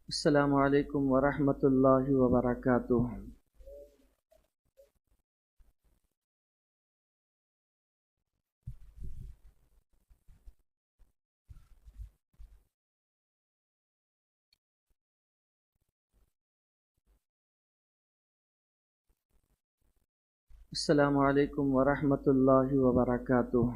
السلام علیکم ورحمۃ اللہ وبرکاتہ۔ السلام علیکم ورحمۃ اللہ وبرکاتہ۔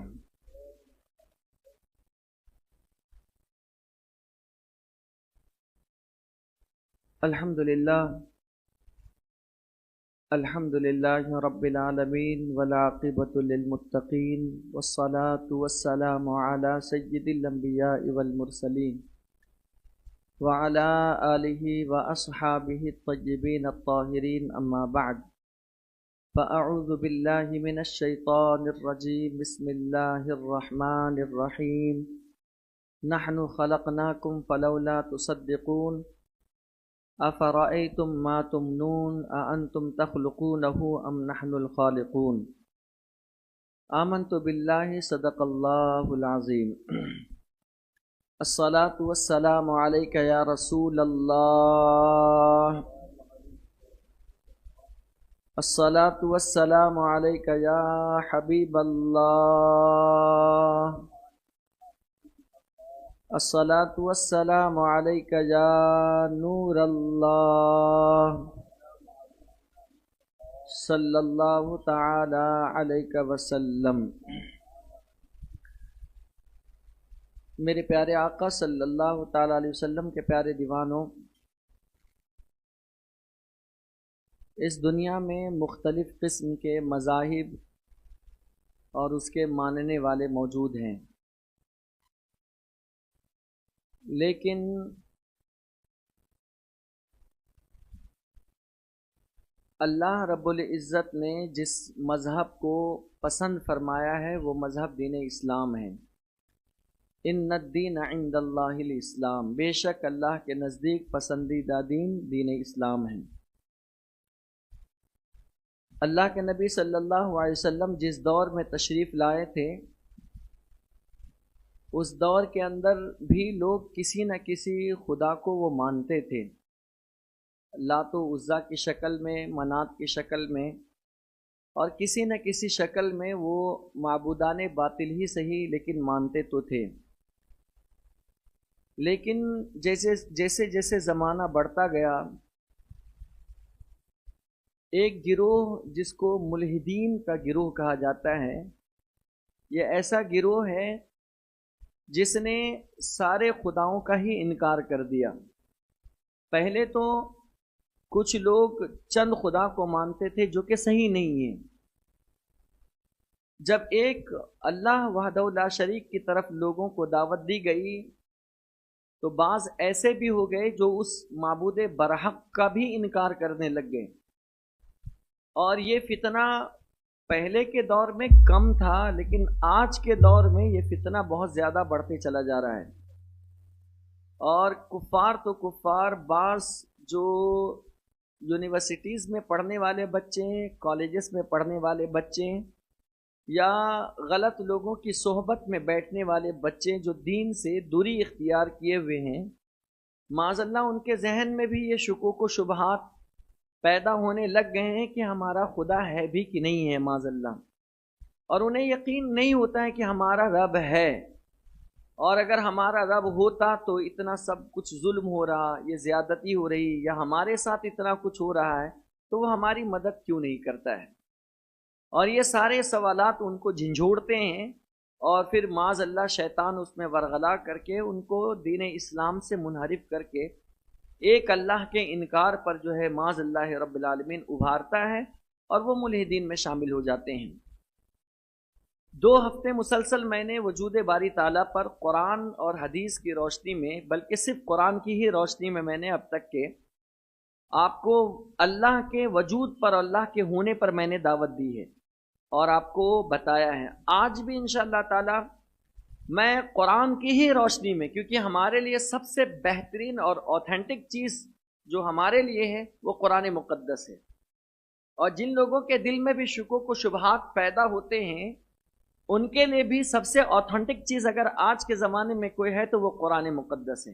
الحمد للہ رب العالمین والعاقبۃ للمتقین والصلاة والسلام علی سید الانبیاء والمرسلین وعلی آلہ واصحابہ الطیبین الطاہرین، اما بعد فاعوذ باللہ من الشیطان الرجیم، بسم اللہ الرحمن الرحیم۔ نحن خلقناکم فلولا تصدقون افرأیتم ما تمنون اانتم تخلقونه ام نحن الخالقون۔ آمنت باللہ، صدق اللہ العظیم۔ الصلاة والسلام علیک یا رسول اللہ، الصلاة والسلام علیک یا حبیب اللہ، الصلاة والسلام علیک یا نور اللہ، صلی اللہ تعالی علیک وسلم۔ میرے پیارے آقا صلی اللہ تعالی علیہ وسلم کے پیارے دیوانوں، اس دنیا میں مختلف قسم کے مذاہب اور اس کے ماننے والے موجود ہیں، لیکن اللہ رب العزت نے جس مذہب کو پسند فرمایا ہے وہ مذہب دین اسلام ہے۔ ان الدین عند اللہ الاسلام، بے شک اللہ کے نزدیک پسندیدہ دین دین اسلام ہے۔ اللہ کے نبی صلی اللہ علیہ وسلم جس دور میں تشریف لائے تھے، اس دور کے اندر بھی لوگ کسی نہ کسی خدا کو وہ مانتے تھے، لات و عزا کی شکل میں، منات کی شکل میں، اور کسی نہ کسی شکل میں وہ معبودان باطل ہی صحیح لیکن مانتے تو تھے۔ لیکن جیسے جیسے زمانہ بڑھتا گیا، ایک گروہ جس کو ملحدین کا گروہ کہا جاتا ہے، یہ ایسا گروہ ہے جس نے سارے خداؤں کا ہی انکار کر دیا۔ پہلے تو کچھ لوگ چند خدا کو مانتے تھے جو کہ صحیح نہیں ہیں۔ جب ایک اللہ وحدہ لا شریک کی طرف لوگوں کو دعوت دی گئی تو بعض ایسے بھی ہو گئے جو اس معبود برحق کا بھی انکار کرنے لگ گئے، اور یہ فتنہ پہلے کے دور میں کم تھا، لیکن آج کے دور میں یہ فتنہ بہت زیادہ بڑھتے چلا جا رہا ہے۔ اور کفار تو کفار، بعض جو یونیورسٹیز میں پڑھنے والے بچے، کالجز میں پڑھنے والے بچے، یا غلط لوگوں کی صحبت میں بیٹھنے والے بچے جو دین سے دوری اختیار کیے ہوئے ہیں، معاذ اللہ ان کے ذہن میں بھی یہ شکوک و شبہات پیدا ہونے لگ گئے ہیں کہ ہمارا خدا ہے بھی کہ نہیں ہے، معاذ اللہ، اور انہیں یقین نہیں ہوتا ہے کہ ہمارا رب ہے، اور اگر ہمارا رب ہوتا تو اتنا سب کچھ ظلم ہو رہا، یہ زیادتی ہو رہی، یا ہمارے ساتھ اتنا کچھ ہو رہا ہے تو وہ ہماری مدد کیوں نہیں کرتا ہے۔ اور یہ سارے سوالات ان کو جھنجھوڑتے ہیں، اور پھر معاذ اللہ شیطان اس میں ورغلا کر کے ان کو دین اسلام سے منحرف کر کے ایک اللہ کے انکار پر جو ہے معاذ اللہ رب العالمین ابھارتا ہے، اور وہ ملحدین میں شامل ہو جاتے ہیں۔ 2 ہفتے مسلسل میں نے وجود باری تعالیٰ پر قرآن اور حدیث کی روشنی میں، بلکہ صرف قرآن کی ہی روشنی میں نے اب تک کے آپ کو اللہ کے وجود پر، اللہ کے ہونے پر میں نے دعوت دی ہے اور آپ کو بتایا ہے۔ آج بھی انشاءاللہ تعالیٰ میں قرآن کی ہی روشنی میں، کیونکہ ہمارے لیے سب سے بہترین اور اوتھینٹک چیز جو ہمارے لیے ہے وہ قرآن مقدس ہے، اور جن لوگوں کے دل میں بھی شکوک و شبہات پیدا ہوتے ہیں ان کے لیے بھی سب سے اوتھینٹک چیز اگر آج کے زمانے میں کوئی ہے تو وہ قرآن مقدس ہے۔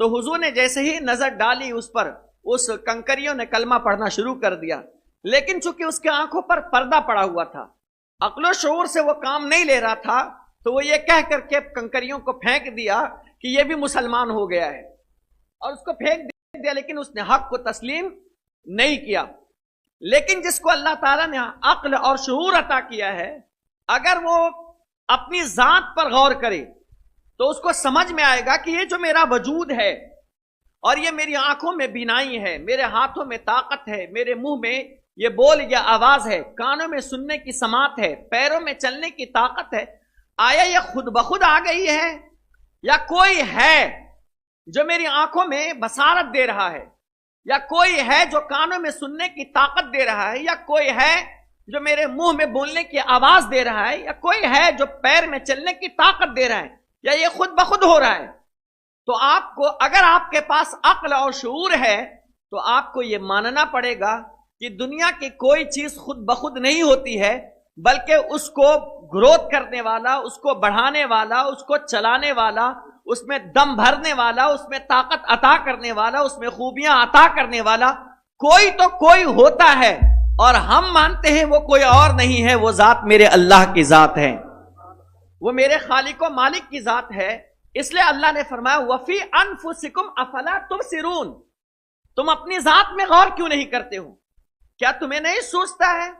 تو حضور نے جیسے ہی نظر ڈالی اس پر، اس کنکریوں نے کلمہ پڑھنا شروع کر دیا، لیکن چونکہ اس کے آنکھوں پر پردہ پڑا ہوا تھا، عقل و شعور سے وہ کام نہیں لے رہا تھا، تو وہ یہ کہہ کر کے کنکریوں کو پھینک دیا کہ یہ بھی مسلمان ہو گیا ہے، اور اس کو پھینک دیا، لیکن اس نے حق کو تسلیم نہیں کیا۔ لیکن جس کو اللہ تعالیٰ نے عقل اور شعور عطا کیا ہے، اگر وہ اپنی ذات پر غور کرے تو اس کو سمجھ میں آئے گا کہ یہ جو میرا وجود ہے، اور یہ میری آنکھوں میں بینائی ہے، میرے ہاتھوں میں طاقت ہے، میرے منہ میں یہ بول یا آواز ہے، کانوں میں سننے کی سماعت ہے، پیروں میں چلنے کی طاقت ہے، آیا یہ خود بخود آ گئی ہے یا کوئی ہے جو میری آنکھوں میں بصارت دے رہا ہے، یا کوئی ہے جو کانوں میں سننے کی طاقت دے رہا ہے، یا کوئی ہے جو میرے منہ میں بولنے کی آواز دے رہا ہے، یا کوئی ہے جو پیر میں چلنے کی طاقت دے رہا ہے، یا یہ خود بخود ہو رہا ہے؟ تو آپ کو، اگر آپ کے پاس عقل اور شعور ہے تو آپ کو یہ ماننا پڑے گا کہ دنیا کی کوئی چیز خود بخود نہیں ہوتی ہے، بلکہ اس کو گروتھ کرنے والا، اس کو بڑھانے والا، اس کو چلانے والا، اس میں دم بھرنے والا، اس میں طاقت عطا کرنے والا، اس میں خوبیاں عطا کرنے والا کوئی تو کوئی ہوتا ہے، اور ہم مانتے ہیں وہ کوئی اور نہیں ہے، وہ ذات میرے اللہ کی ذات ہے، وہ میرے خالق و مالک کی ذات ہے۔ اس لیے اللہ نے فرمایا وَفِي أَنفُسِكُمْ أَفَلَا تُبْصِرُونَ، تم اپنی ذات میں غور کیوں نہیں کرتے ہو؟ کیا تمہیں نہیں سوچتا ہے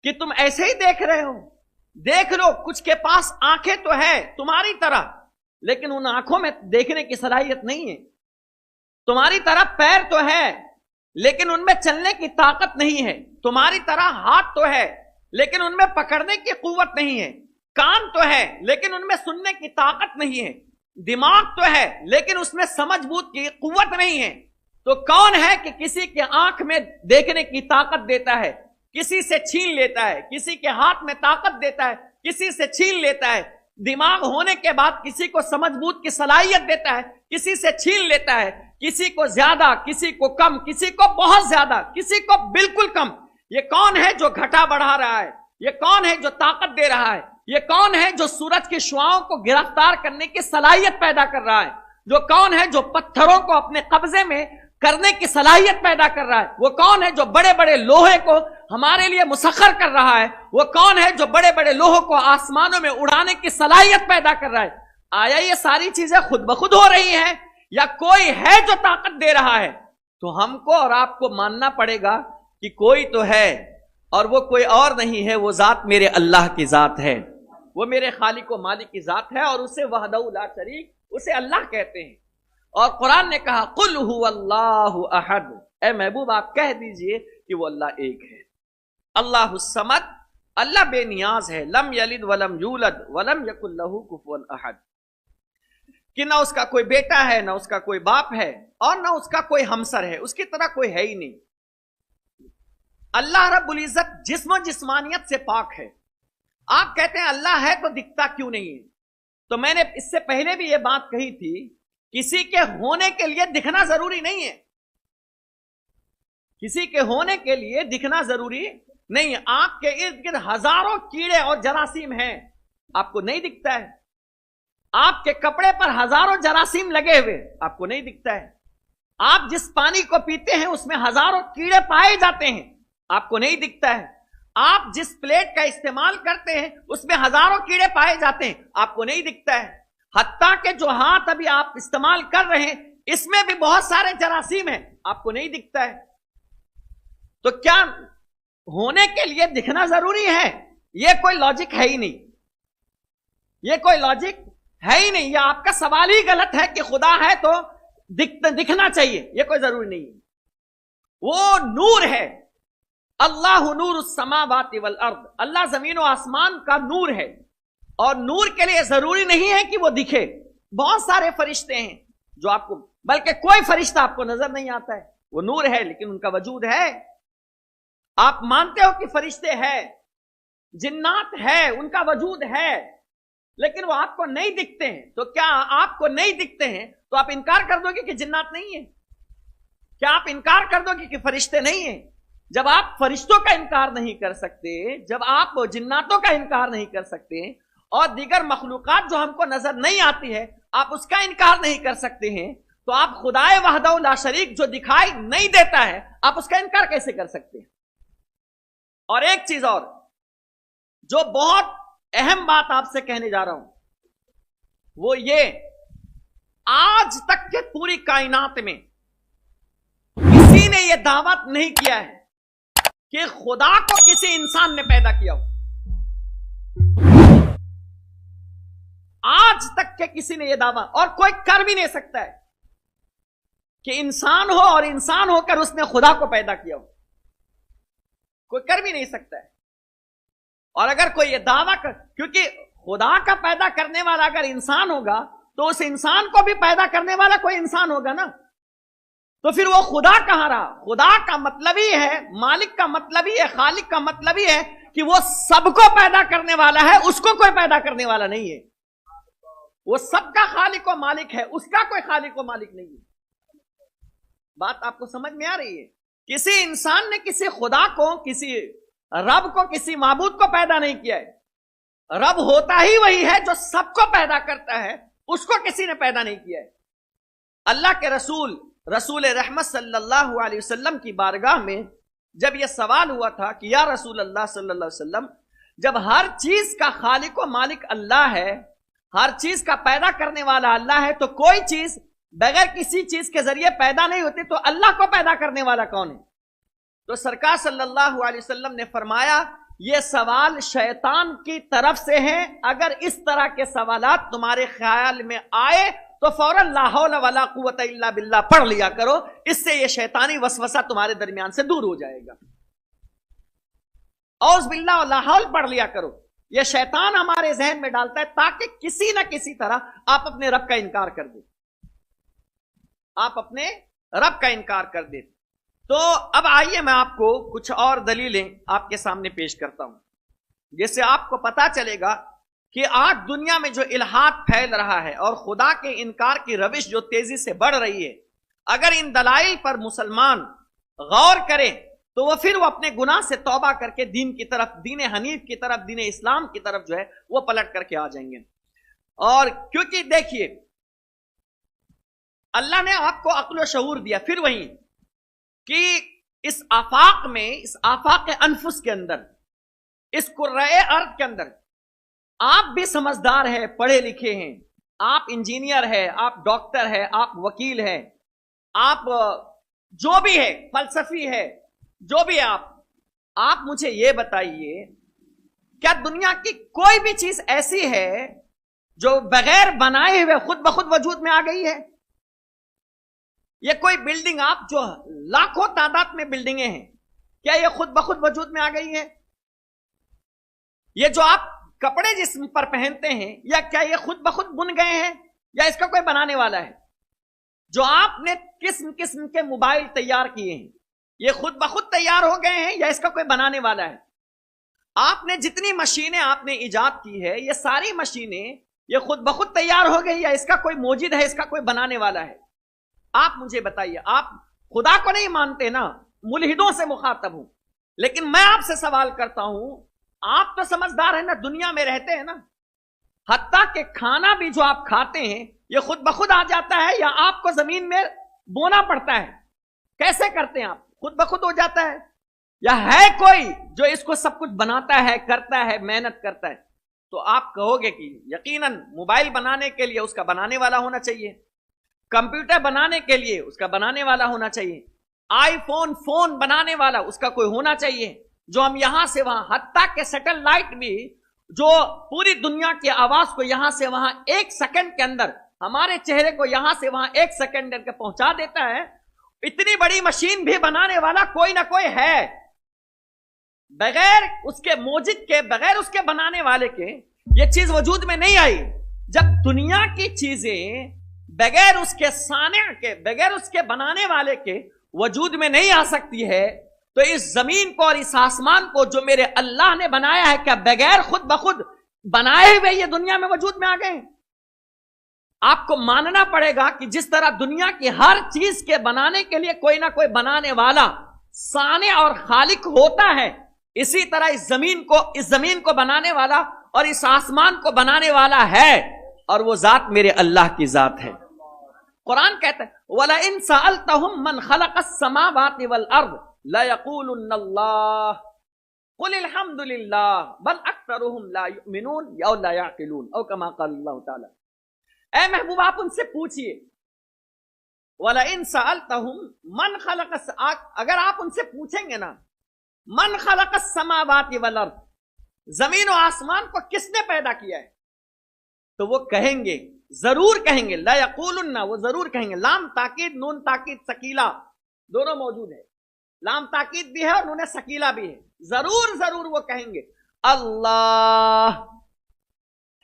کہ تم ایسے ہی دیکھ رہے ہو؟ دیکھ لو، کچھ کے پاس آنکھیں تو ہے تمہاری طرح، لیکن ان آنکھوں میں دیکھنے کی صلاحیت نہیں ہے۔ تمہاری طرح پیر تو ہے لیکن ان میں چلنے کی طاقت نہیں ہے، تمہاری طرح ہاتھ تو ہے لیکن ان میں پکڑنے کی قوت نہیں ہے، کان تو ہے لیکن ان میں سننے کی طاقت نہیں ہے، دماغ تو ہے لیکن اس میں سمجھ بوجھ کی قوت نہیں ہے۔ تو کون ہے کہ کسی کے آنکھ میں دیکھنے کی طاقت دیتا ہے، کسی سے چھین لیتا ہے، کسی کے ہاتھ میں طاقت دیتا ہے، کسی سے چھین لیتا ہے، دماغ ہونے کے بعد کسی کو سمجھ بوجھ کی صلاحیت دیتا ہے، کسی سے چھین لیتا ہے، کسی کو زیادہ، کسی کو کم، کسی کو بہت زیادہ، کسی کو بالکل کم۔ یہ کون ہے جو گھٹا بڑھا رہا ہے؟ یہ کون ہے جو طاقت دے رہا ہے؟ یہ کون ہے جو سورج کی شعاؤں کو گرفتار کرنے کی صلاحیت پیدا کر رہا ہے؟ جو کون ہے جو پتھروں کو اپنے قبضے میں کرنے کی صلاحیت پیدا کر رہا ہے؟ وہ کون ہے جو بڑے بڑے لوہے کو ہمارے لیے مسخر کر رہا ہے؟ وہ کون ہے جو بڑے بڑے لوہوں کو آسمانوں میں اڑانے کی صلاحیت پیدا کر رہا ہے؟ آیا یہ ساری چیزیں خود بخود ہو رہی ہیں یا کوئی ہے جو طاقت دے رہا ہے؟ تو ہم کو اور آپ کو ماننا پڑے گا کہ کوئی تو ہے، اور وہ کوئی اور نہیں ہے، وہ ذات میرے اللہ کی ذات ہے، وہ میرے خالق و مالک کی ذات ہے، اور اسے وحدہ لا شریک، اسے اللہ کہتے ہیں۔ اور قرآن نے کہا قل هو اللہ احد، اے محبوب آپ کہہ دیجئے کہ وہ اللہ ایک ہے، اللہ الصمد، اللہ بے نیاز ہے، لم یلد ولم یولد ولم یکن لہ کفوا احد، کہ نہ اس کا کوئی بیٹا ہے، نہ اس کا کوئی باپ ہے، اور نہ اس کا کوئی ہمسر ہے، اس کی طرح کوئی ہے ہی نہیں۔ اللہ رب العزت جسم و جسمانیت سے پاک ہے۔ آپ کہتے ہیں اللہ ہے تو دکھتا کیوں نہیں ہے؟ تو میں نے اس سے پہلے بھی یہ بات کہی تھی، کسی کے ہونے کے لیے دکھنا ضروری نہیں ہے، کسی کے ہونے کے لیے دکھنا ضروری نہیں ہے۔ آپ کے ارد گرد ہزاروں کیڑے اور جراثیم ہیں، آپ کو نہیں دکھتا ہے۔ آپ کے کپڑے پر ہزاروں جراثیم لگے ہوئے، آپ کو نہیں دکھتا ہے۔ آپ جس پانی کو پیتے ہیں اس میں ہزاروں کیڑے پائے جاتے ہیں، آپ کو نہیں دکھتا ہے۔ آپ جس پلیٹ کا استعمال کرتے ہیں اس میں ہزاروں کیڑے پائے جاتے ہیں، آپ کو نہیں دکھتا ہے۔ حتیٰ کہ جو ہاتھ ابھی آپ استعمال کر رہے ہیں اس میں بھی بہت سارے جراثیم ہیں، آپ کو نہیں دکھتا ہے۔ تو کیا ہونے کے لیے دکھنا ضروری ہے؟ یہ کوئی لاجک ہے ہی نہیں، یہ کوئی لاجک ہے ہی نہیں۔ یہ آپ کا سوال ہی غلط ہے کہ خدا ہے تو دکھنا چاہیے، یہ کوئی ضروری نہیں ہے۔ وہ نور ہے، اللہ نور السماوات والارض، اللہ زمین و آسمان کا نور ہے، اور نور کے لیے ضروری نہیں ہے کہ وہ دکھے۔ بہت سارے فرشتے ہیں جو آپ کو، بلکہ کوئی فرشتہ آپ کو نظر نہیں آتا ہے، وہ نور ہے لیکن ان کا وجود ہے۔ آپ مانتے ہو کہ فرشتے ہیں، جنات ہے، ان کا وجود ہے، لیکن وہ آپ کو نہیں دکھتے ہیں۔ تو کیا آپ کو نہیں دکھتے ہیں تو آپ انکار کر دو گے کہ جنات نہیں ہیں؟ کیا آپ انکار کر دو گے کہ فرشتے نہیں ہیں؟ جب آپ فرشتوں کا انکار نہیں کر سکتے، جب آپ جناتوں کا انکار نہیں کر سکتے، اور دیگر مخلوقات جو ہم کو نظر نہیں آتی ہے آپ اس کا انکار نہیں کر سکتے ہیں، تو آپ خدائے وحدہ لا شریک جو دکھائی نہیں دیتا ہے آپ اس کا انکار کیسے کر سکتے ہیں؟ اور ایک چیز اور جو بہت اہم بات آپ سے کہنے جا رہا ہوں وہ یہ، آج تک کے پوری کائنات میں کسی نے یہ دعوت نہیں کیا ہے کہ خدا کو کسی انسان نے پیدا کیا ہو. آج تک کے کسی نے یہ دعویٰ، اور کوئی کر بھی نہیں سکتا ہے کہ انسان ہو اور انسان ہو کر اس نے خدا کو پیدا کیا ہو. کوئی کر بھی نہیں سکتا ہے. اور اگر کوئی یہ دعویٰ کیونکہ خدا کا پیدا کرنے والا اگر انسان ہوگا تو اس انسان کو بھی پیدا کرنے والا کوئی انسان ہوگا نا، تو پھر وہ خدا کہاں رہا؟ خدا کا مطلب ہی ہے، مالک کا مطلب ہی ہے، خالق کا مطلب ہی ہے کہ وہ سب کو پیدا کرنے والا ہے، اس کو کوئی پیدا کرنے والا نہیں ہے. وہ سب کا خالق و مالک ہے، اس کا کوئی خالق و مالک نہیں ہے. بات آپ کو سمجھ میں آ رہی ہے؟ کسی انسان نے کسی خدا کو، کسی رب کو، کسی معبود کو پیدا نہیں کیا ہے. رب ہوتا ہی وہی ہے جو سب کو پیدا کرتا ہے، اس کو کسی نے پیدا نہیں کیا ہے. اللہ کے رسول رحمت صلی اللہ علیہ وسلم کی بارگاہ میں جب یہ سوال ہوا تھا کہ یا رسول اللہ صلی اللہ علیہ وسلم، جب ہر چیز کا خالق و مالک اللہ ہے، ہر چیز کا پیدا کرنے والا اللہ ہے، تو کوئی چیز بغیر کسی چیز کے ذریعے پیدا نہیں ہوتی، تو اللہ کو پیدا کرنے والا کون ہے؟ تو سرکار صلی اللہ علیہ وسلم نے فرمایا یہ سوال شیطان کی طرف سے ہے. اگر اس طرح کے سوالات تمہارے خیال میں آئے تو فوراً لا حول ولا قوت الا باللہ پڑھ لیا کرو، اس سے یہ شیطانی وسوسہ تمہارے درمیان سے دور ہو جائے گا. اعوذ باللہ و لا حول پڑھ لیا کرو. یہ شیطان ہمارے ذہن میں ڈالتا ہے تاکہ کسی نہ کسی طرح آپ اپنے رب کا انکار کر دیں، آپ اپنے رب کا انکار کر دیں. تو اب آئیے میں آپ کو کچھ اور دلیلیں آپ کے سامنے پیش کرتا ہوں، جس سے آپ کو پتا چلے گا کہ آج دنیا میں جو الحاد پھیل رہا ہے اور خدا کے انکار کی روش جو تیزی سے بڑھ رہی ہے، اگر ان دلائل پر مسلمان غور کرے تو وہ اپنے گناہ سے توبہ کر کے دین کی طرف، دین حنیف کی طرف، دین اسلام کی طرف جو ہے وہ پلٹ کر کے آ جائیں گے. اور کیونکہ دیکھیے اللہ نے آپ کو عقل و شعور دیا، پھر وہیں کہ اس آفاق میں، اس آفاق انفس کے اندر، اس کرۂ ارض کے اندر آپ بھی سمجھدار ہیں، پڑھے لکھے ہیں، آپ انجینئر ہے، آپ ڈاکٹر ہے، آپ وکیل ہے، آپ جو بھی ہے، فلسفی ہے، جو بھی آپ مجھے یہ بتائیے کیا دنیا کی کوئی بھی چیز ایسی ہے جو بغیر بنائے ہوئے خود بخود وجود میں آ گئی ہے؟ یہ کوئی بلڈنگ آپ جو لاکھوں تعداد میں بلڈنگیں ہیں، کیا یہ خود بخود وجود میں آ گئی ہے؟ یہ جو آپ کپڑے جسم پر پہنتے ہیں، یا کیا یہ خود بخود بن گئے ہیں یا اس کا کوئی بنانے والا ہے؟ جو آپ نے قسم قسم کے موبائل تیار کیے ہیں، یہ خود بخود تیار ہو گئے ہیں یا اس کا کوئی بنانے والا ہے؟ آپ نے جتنی مشینیں آپ نے ایجاد کی ہے، یہ ساری مشینیں یہ خود بخود تیار ہو گئی یا اس کا کوئی موجد ہے، اس کا کوئی بنانے والا ہے؟ آپ مجھے بتائیے. آپ خدا کو نہیں مانتے نا، ملحدوں سے مخاطب ہوں، لیکن میں آپ سے سوال کرتا ہوں، آپ تو سمجھدار ہیں نا، دنیا میں رہتے ہیں نا، حتیٰ کہ کھانا بھی جو آپ کھاتے ہیں یہ خود بخود آ جاتا ہے یا آپ کو زمین میں بونا پڑتا ہے؟ کیسے کرتے ہیں آپ؟ خود بخود ہو جاتا ہے یا ہے کوئی جو اس کو سب کچھ بناتا ہے، کرتا ہے، محنت کرتا ہے؟ تو آپ کہو گے کہ یقیناً موبائل بنانے کے لیے اس کا بنانے والا ہونا چاہیے، کمپیوٹر بنانے کے لیے اس کا بنانے والا ہونا چاہیے، آئی فون بنانے والا اس کا کوئی ہونا چاہیے، جو ہم یہاں سے وہاں، حتیٰ کہ سیٹلائٹ بھی جو پوری دنیا کی آواز کو یہاں سے وہاں ایک سیکنڈ کے اندر، ہمارے چہرے کو یہاں سے وہاں ایک سیکنڈ کے پہنچا دیتا ہے، اتنی بڑی مشین بھی بنانے والا کوئی نہ کوئی ہے. بغیر اس کے موجد کے، بغیر اس کے بنانے والے کے یہ چیز وجود میں نہیں آئی. جب دنیا کی چیزیں بغیر اس کے صانع کے، بغیر اس کے بنانے والے کے وجود میں نہیں آ سکتی ہے، تو اس زمین کو اور اس آسمان کو جو میرے اللہ نے بنایا ہے، کیا بغیر خود بخود بنائے ہوئے یہ دنیا میں وجود میں آ گئے؟ آپ کو ماننا پڑے گا کہ جس طرح دنیا کی ہر چیز کے بنانے کے لیے کوئی نہ کوئی بنانے والا، صانع اور خالق ہوتا ہے، اسی طرح اس زمین کو بنانے والا اور اس آسمان کو بنانے والا ہے، اور وہ ذات میرے اللہ کی ذات ہے. قرآن کہتا ہے وَلَئِن سَأَلْتَهُمْ مَنْ خَلَقَ السَّمَاوَاتِ وَالْأَرْضِ لَيَقُولُنَّ اللَّهُ قُلِ الْحَمْدُ لِلَّهِ بَلْ أَكْثَرُهُمْ لَا يُؤْمِنُونَ یا لا يَعْقِلُونَ او کما قال اللہ تعالی. اے محبوب آپ ان سے پوچھئے وَلَئِن سَأَلْتَهُمْ مَنْ خَلَقَ اگر آپ ان سے پوچھیں گے نا من خلق السماوات والارض زمین و آسمان کو کس نے پیدا کیا ہے تو وہ کہیں گے ضرور کہیں گے لا یقولن وہ ضرور کہیں گے. لام تاکید نون تاکید ثقیلہ دونوں موجود ہے. لام تاکید بھی ہے اور نون ثقیلہ بھی ہے. ضرور ضرور وہ کہیں گے اللہ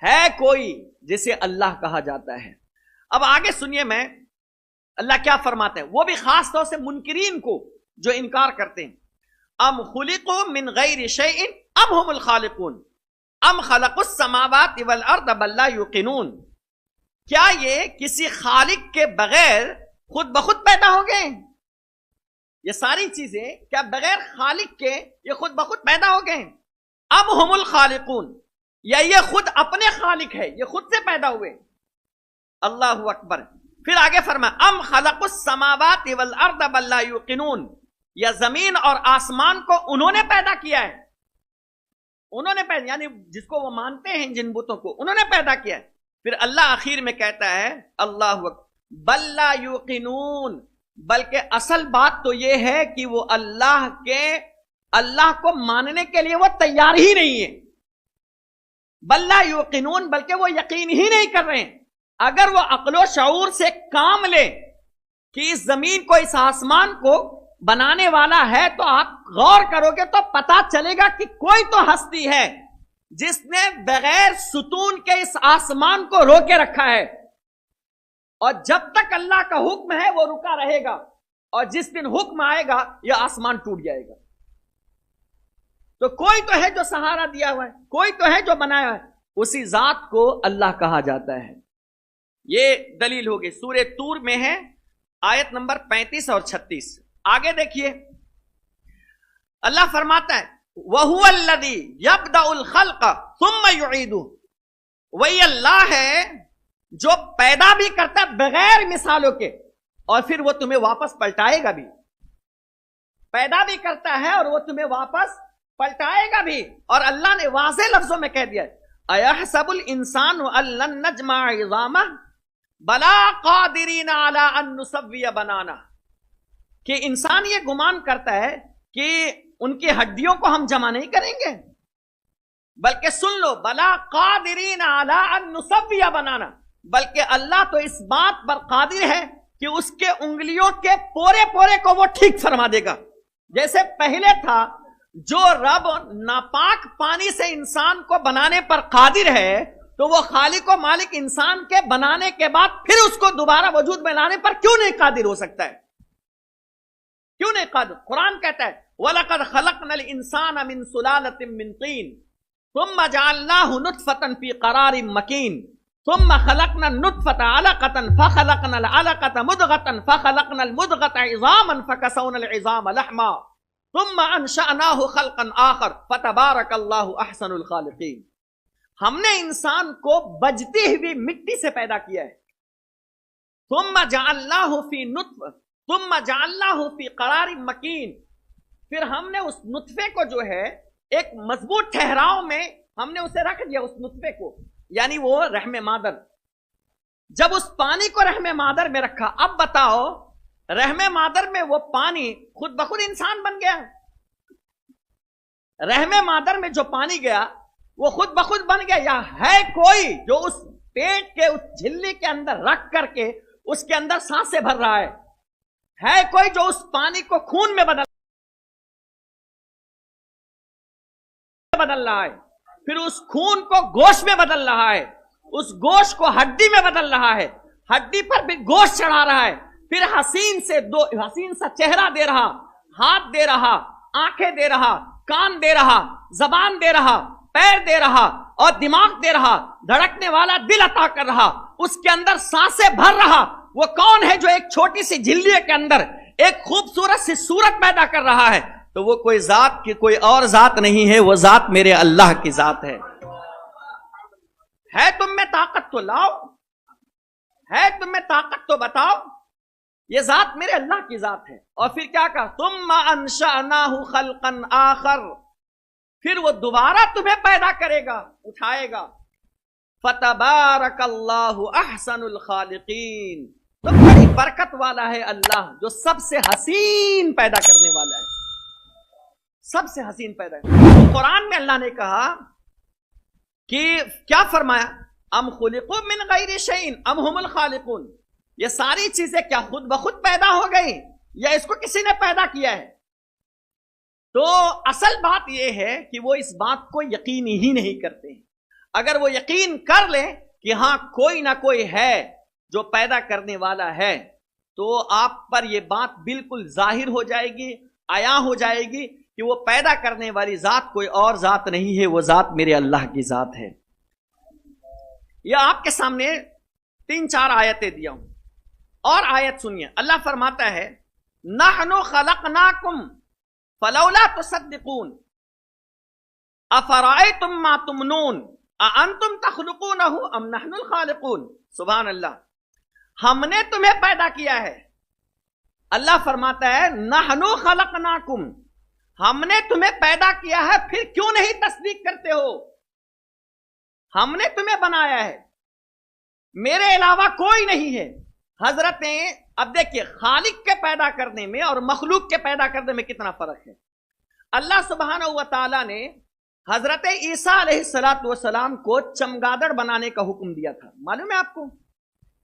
ہے کوئی جسے اللہ کہا جاتا ہے. اب آگے سنیے میں اللہ کیا فرماتے ہیں وہ بھی خاص طور سے منکرین کو جو انکار کرتے ہیں. ام خلقوا من غیر شیء ام هم الخالقون ام خلقوا السماوات والارض بل لا یوقنون. کیا یہ کسی خالق کے بغیر خود بخود پیدا ہو گئے؟ یہ ساری چیزیں کیا بغیر خالق کے یہ خود بخود پیدا ہو گئے؟ ام هم الخالقون یا یہ خود اپنے خالق ہے یہ خود سے پیدا ہوئے؟ اللہ اکبر. پھر آگے فرمایا ام خلقوا السماوات والارض بل لا یوقنون یا زمین اور آسمان کو انہوں نے پیدا کیا ہے. انہوں نے پیدا یعنی جس کو وہ مانتے ہیں جن بتوں کو انہوں نے پیدا کیا ہے. پھر اللہ آخر میں کہتا ہے اللہ بل لا یوقنون بلکہ اصل بات تو یہ ہے کہ وہ اللہ کو ماننے کے لیے وہ تیار ہی نہیں ہے. بل لا یوقنون بلکہ وہ یقین ہی نہیں کر رہے ہیں. اگر وہ عقل و شعور سے کام لے کہ اس زمین کو اس آسمان کو بنانے والا ہے تو آپ غور کرو گے تو پتا چلے گا کہ کوئی تو ہستی ہے جس نے بغیر ستون کے اس آسمان کو روکے رکھا ہے اور جب تک اللہ کا حکم ہے وہ رکا رہے گا اور جس دن حکم آئے گا یہ آسمان ٹوٹ جائے گا. تو کوئی تو ہے جو سہارا دیا ہوا ہے کوئی تو ہے جو بنایا ہے اسی ذات کو اللہ کہا جاتا ہے. یہ دلیل ہوگی سورہ طور میں ہے آیت نمبر 35 اور 36. آگے دیکھیے اللہ فرماتا ہے وَهُوَ الَّذِي يَبْدَأُ الْخَلْقَ ثُمَّ يُعِيدُهُ وہی اللہ ہے جو پیدا بھی کرتا ہے بغیر مثالوں کے اور پھر وہ تمہیں واپس پلٹائے گا بھی. پیدا بھی کرتا ہے اور وہ تمہیں واپس پلٹائے گا بھی. اور اللہ نے واضح لفظوں میں کہہ دیا أَيَحْسَبُ الْإِنسَانُ أَن لَّن نَّجْمَعَ عِظَامَهُ بَلَا قَادِرِينَ عَلَىٰ أَن نُّسَوِّيَ بَنَانَهُ کہ انسان یہ گمان کرتا ہے کہ ان کی ہڈیوں کو ہم جمع نہیں کریں گے بلکہ سن لو بلا قادرین علی ان نسوی بنانا بلکہ اللہ تو اس بات پر قادر ہے کہ اس کے انگلیوں کے پورے پورے کو وہ ٹھیک فرما دے گا. جیسے پہلے تھا جو رب ناپاک پانی سے انسان کو بنانے پر قادر ہے تو وہ خالق و مالک انسان کے بنانے کے بعد پھر اس کو دوبارہ وجود میں لانے پر کیوں نہیں قادر ہو سکتا ہے؟ کیوں نہیں قادر؟ قرآن کہتا ہے وَلَقَدْ خَلَقْنَا الْإِنسَانَ مِنْ سُلَالَةٍ مِّن طِينٍ ثُمَّ جَعَلْنَاهُ نُطْفَةً فِي قَرَارٍ مَّكِينٍ ثُمَّ خَلَقْنَا النُّطْفَةَ عَلَقَةً فَخَلَقْنَا الْعَلَقَةَ مُضْغَةً فَخَلَقْنَا الْمُضْغَةَ عِظَامًا فَكَسَوْنَا الْعِظَامَ لَحْمًا ثُمَّ أَنشَأْنَاهُ خَلْقًا آخَرَ فَتَبَارَكَ اللَّهُ أَحْسَنُ الْخَالِقِينَ. ہم نے انسان کو بجتی ہوئی مٹی سے پیدا کیا ہے. ثُمَّ جَعَلْنَاهُ فِي نُطْفَةٍ ثم جعلناه في قرار مکین پھر ہم نے اس نطفے کو جو ہے ایک مضبوط ٹھہراؤ میں ہم نے اسے رکھ دیا. اس نطفے کو یعنی وہ رحم مادر. جب اس پانی کو رحم مادر میں رکھا اب بتاؤ رحم مادر میں وہ پانی خود بخود انسان بن گیا. رحم مادر میں جو پانی گیا وہ خود بخود بن گیا یا ہے کوئی جو اس پیٹ کے اس جھلی کے اندر رکھ کر کے اس کے اندر سانسیں بھر رہا ہے؟ ہے کوئی جو اس پانی کو خون میں بدل رہا ہے پھر اس خون کو گوشت میں بدل رہا ہے اس گوشت کو ہڈی میں بدل رہا ہے ہڈی پر بھی گوشت چڑھا رہا ہے پھر حسین سا چہرہ دے رہا ہاتھ دے رہا آنکھیں دے رہا کان دے رہا زبان دے رہا پیر دے رہا اور دماغ دے رہا دھڑکنے والا دل عطا کر رہا اس کے اندر سانسیں بھر رہا. وہ کون ہے جو ایک چھوٹی سی جھلی کے اندر ایک خوبصورت سی صورت پیدا کر رہا ہے؟ تو وہ کوئی ذات کی کوئی اور ذات نہیں ہے وہ ذات میرے اللہ کی ذات ہے. تم میں طاقت تو لاؤ. ہے تم میں طاقت تو بتاؤ. یہ ذات میرے اللہ کی ذات ہے. اور پھر کیا کہا؟ ثم انشأناہ خلقا آخر، پھر وہ دوبارہ تمہیں پیدا کرے گا، اٹھائے گا. فتبارک اللہ احسن الخالقین، تو بڑی برکت والا ہے اللہ جو سب سے حسین پیدا کرنے والا ہے، سب سے حسین پیدا کرنے. قرآن میں اللہ نے کہا کہ کیا فرمایا؟ ام خلقوا من غیر شیء ام هم الخالقون، یہ ساری چیزیں کیا خود بخود پیدا ہو گئی یا اس کو کسی نے پیدا کیا ہے؟ تو اصل بات یہ ہے کہ وہ اس بات کو یقین ہی نہیں کرتے ہیں. اگر وہ یقین کر لیں کہ ہاں کوئی نہ کوئی ہے جو پیدا کرنے والا ہے، تو آپ پر یہ بات بالکل ظاہر ہو جائے گی، عیاں ہو جائے گی کہ وہ پیدا کرنے والی ذات کوئی اور ذات نہیں ہے، وہ ذات میرے اللہ کی ذات ہے. یہ آپ کے سامنے 3-4 آیتیں دیا ہوں. اور آیت سنیے، اللہ فرماتا ہے نحن خلقناکم فلولا تصدقون افرأیتم ما تمنون اانتم تخلقونہ ام نحن الخالقون. سبحان اللہ، ہم نے تمہیں پیدا کیا ہے. اللہ فرماتا ہے نحن خلقناکم، ہم نے تمہیں پیدا کیا ہے، پھر کیوں نہیں تصدیق کرتے ہو؟ ہم نے تمہیں بنایا ہے، میرے علاوہ کوئی نہیں ہے. حضرت اب دیکھیے خالق کے پیدا کرنے میں اور مخلوق کے پیدا کرنے میں کتنا فرق ہے. اللہ سبحانہ و تعالی نے حضرت عیسیٰ علیہ السلام کو چمگادڑ بنانے کا حکم دیا تھا. معلوم ہے آپ کو؟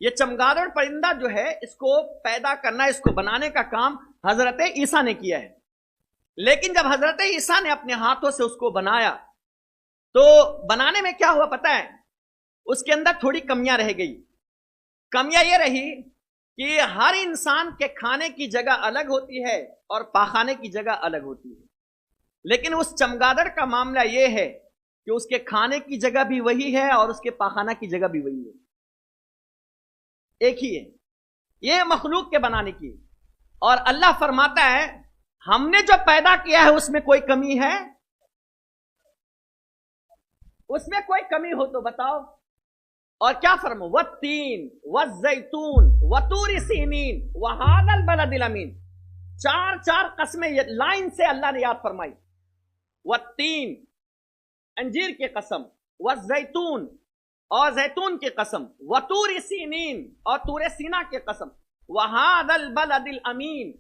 یہ چمگادڑ پرندہ جو ہے اس کو پیدا کرنا، اس کو بنانے کا کام حضرت عیسیٰ نے کیا ہے. لیکن جب حضرت عیسیٰ نے اپنے ہاتھوں سے اس کو بنایا تو بنانے میں کیا ہوا پتہ ہے؟ اس کے اندر تھوڑی کمیاں رہ گئی. کمیاں یہ رہی کہ ہر انسان کے کھانے کی جگہ الگ ہوتی ہے اور پاخانے کی جگہ الگ ہوتی ہے. لیکن اس چمگادڑ کا معاملہ یہ ہے کہ اس کے کھانے کی جگہ بھی وہی ہے اور اس کے پاخانہ کی جگہ بھی وہی ہے، ایک ہی ہے. یہ مخلوق کے بنانے کی. اور اللہ فرماتا ہے ہم نے جو پیدا کیا ہے اس میں کوئی کمی ہے؟ اس میں کوئی کمی ہو تو بتاؤ. اور کیا فرمو؟ والتین والزیتون وطور سینین وہذا البلد الامین. 4 قسمیں لائن سے اللہ نے یاد فرمائی. والتین انجیر کی قسم، والزیتون اور زیتون کی قسم، وطور سینین اور طور سینا کی قسم، وہذا البلد الامین